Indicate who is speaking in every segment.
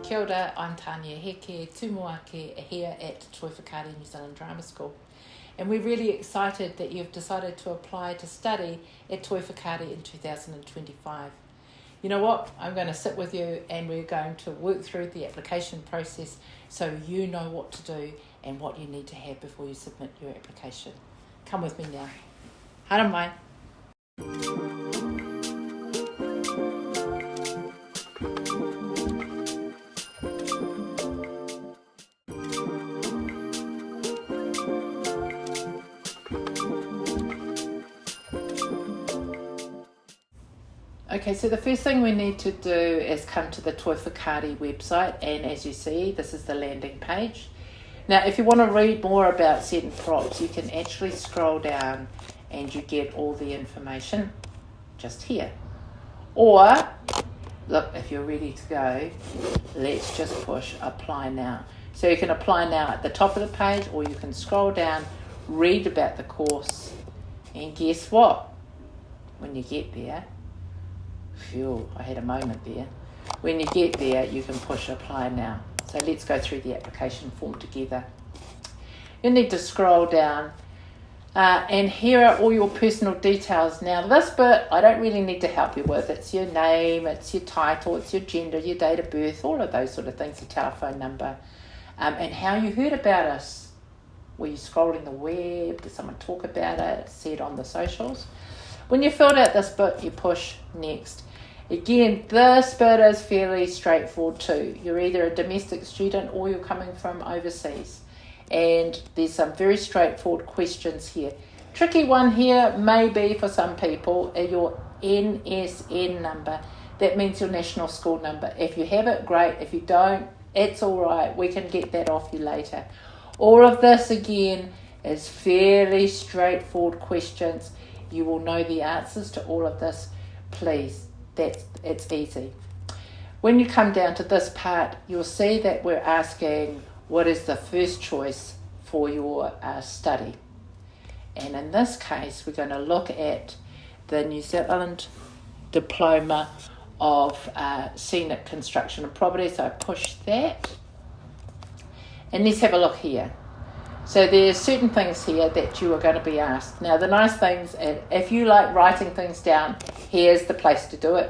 Speaker 1: Kia ora, I'm Tanea Heke, Tumuaki, here at Toi Whakaari New Zealand Drama School. And we're really excited that you've decided to apply to study at Toi Whakaari in 2025. You know what? I'm going to sit with you and we're going to work through the application process so you know what to do and what you need to have before you submit your application. Come with me now. Hara mai. Okay, so the first thing we need to do is come to the Toi Whakaari website, and as you see, this is the landing page. Now, if you want to read more about certain props, you can actually scroll down and you get all the information just here. Or, look, if you're ready to go, let's just push apply now. So you can apply now at the top of the page, or you can scroll down, read about the course, and guess what? When you get there, phew, I had a moment there. When you get there, you can push apply now. So let's go through the application form together. You need to scroll down and here are all your personal details. Now this bit I don't really need to help you with. It's your name, it's your title, it's your gender, your date of birth, all of those sort of things, your telephone number, and how you heard about us. Were you scrolling the web? Did someone talk about it? See it on the socials? When you filled out this bit, you push next. Again, this bit is fairly straightforward too. You're either a domestic student or you're coming from overseas. And there's some very straightforward questions here. Tricky one here may be for some people your NSN number. That means your national school number. If you have it, great. If you don't, it's all right. We can get that off you later. All of this, again, is fairly straightforward questions. You will know the answers to all of this. Please, it's easy. When you come down to this part, you'll see that we're asking what is the first choice for your study. And in this case, we're going to look at the New Zealand Diploma of Scenic Construction and Property. So I push that. And let's have a look here. So there's certain things here that you are going to be asked. Now the nice things, if you like writing things down, here's the place to do it.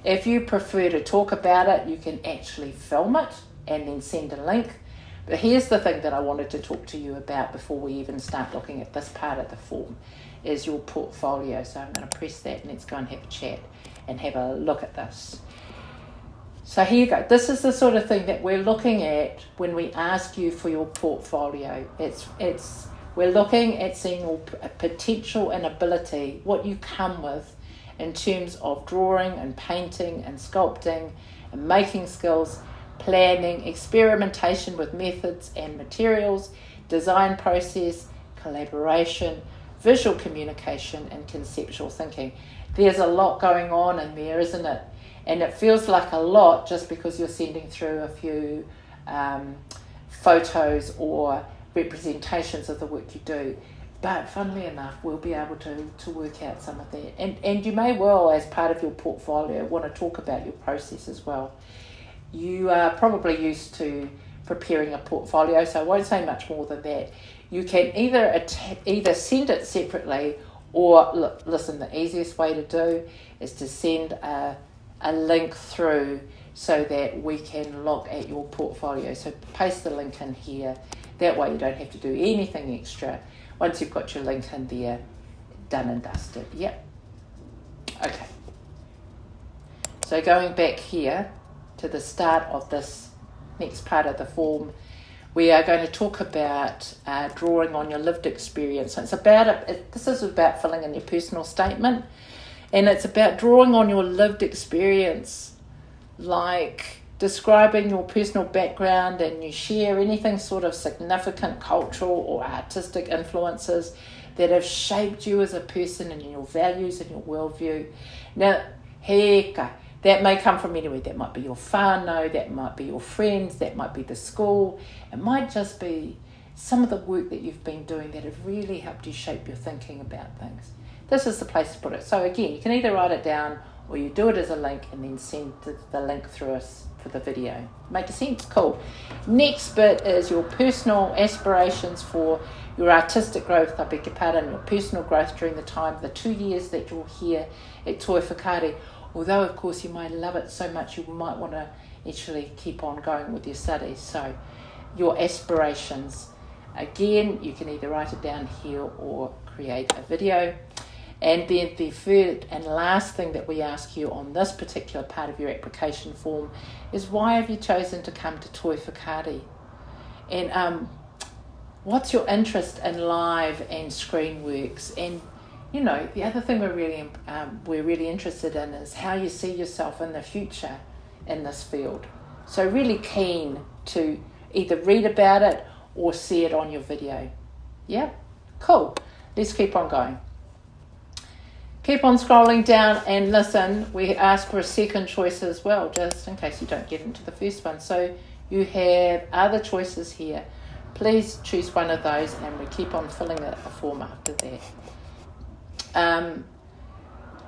Speaker 1: If you prefer to talk about it, you can actually film it and then send a link. But here's the thing that I wanted to talk to you about before we even start looking at this part of the form, is your portfolio. So I'm going to press that and let's go and have a chat and have a look at this. So here you go. This is the sort of thing that we're looking at when we ask you for your portfolio. We're looking at seeing your potential and ability, what you come with in terms of drawing and painting and sculpting and making skills, planning, experimentation with methods and materials, design process, collaboration, visual communication, and conceptual thinking. There's a lot going on in there, isn't it? And it feels like a lot just because you're sending through a few photos or representations of the work you do. But funnily enough, we'll be able to work out some of that. And you may well, as part of your portfolio, want to talk about your process as well. You are probably used to preparing a portfolio, so I won't say much more than that. You can either send it separately, or listen, the easiest way to do is to send a link through so that we can look at your portfolio. So paste the link in here. That way you don't have to do anything extra. Once you've got your link in there, done and dusted. Yep. Okay. So going back here to the start of this next part of the form, we are going to talk about drawing on your lived experience. So this is about filling in your personal statement. And it's about drawing on your lived experience, like describing your personal background, and you share anything sort of significant cultural or artistic influences that have shaped you as a person and your values and your worldview. Now, heka, that may come from anywhere. That might be your whānau, that might be your friends, that might be the school. It might just be some of the work that you've been doing that have really helped you shape your thinking about things. This is the place to put it. So again, you can either write it down or you do it as a link and then send the link through us for the video. Make sense? Cool. Next bit is your personal aspirations for your artistic growth, I beg your pardon, your personal growth during the time, the 2 years that you're here at Toi Whakaari. Although, of course, you might love it so much you might want to actually keep on going with your studies. So, your aspirations. Again, you can either write it down here or create a video. And then the third and last thing that we ask you on this particular part of your application form is, why have you chosen to come to Toi Whakaari? And what's your interest in live and screen works? And you know, the other thing we're really interested in is how you see yourself in the future in this field. So really keen to either read about it or see it on your video. Yeah, cool. Let's keep on going. Keep on scrolling down, and listen, we ask for a second choice as well, just in case you don't get into the first one. So you have other choices here. Please choose one of those, and we keep on filling a form after that.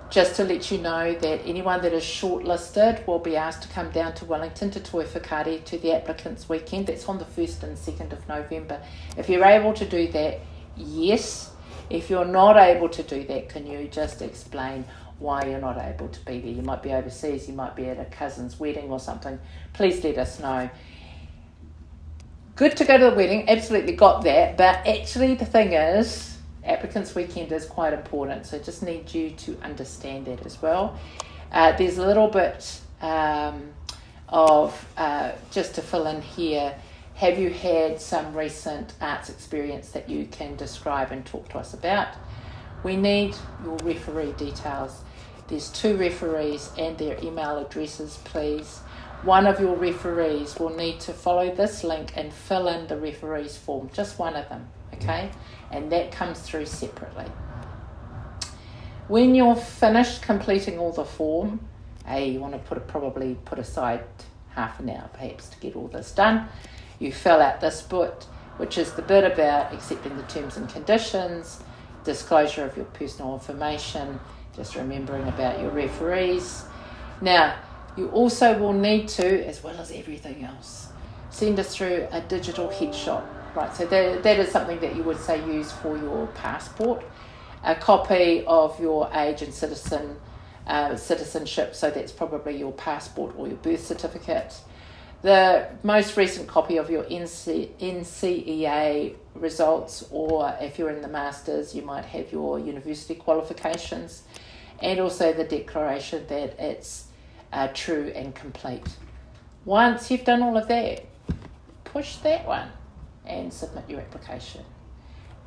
Speaker 1: Just to let you know that anyone that is shortlisted will be asked to come down to Wellington to Toi Whakaari to the applicants weekend. That's on the 1st and 2nd of November. If you're able to do that, yes. If you're not able to do that, can you just explain why you're not able to be there? You might be overseas, you might be at a cousin's wedding or something. Please let us know. Good to go to the wedding, absolutely got that. But actually the thing is, applicants weekend is quite important, so just need you to understand that as well. There's a little bit of just to fill in here. Have you had some recent arts experience that you can describe and talk to us about? We need your referee details. There's 2 referees and their email addresses, please. One of your referees will need to follow this link and fill in the referee's form, just one of them, okay? And that comes through separately. When you're finished completing all the form, you want to probably put aside half an hour perhaps to get all this done. You fill out this bit, which is the bit about accepting the terms and conditions, disclosure of your personal information, just remembering about your referees. Now, you also will need to, as well as everything else, send us through a digital headshot. Right, so that is something that you would say use for your passport, a copy of your age and citizenship, so that's probably your passport or your birth certificate. The most recent copy of your NCEA results, or if you're in the Masters, you might have your university qualifications, and also the declaration that it's true and complete. Once you've done all of that, push that one and submit your application,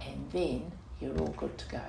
Speaker 1: and then you're all good to go.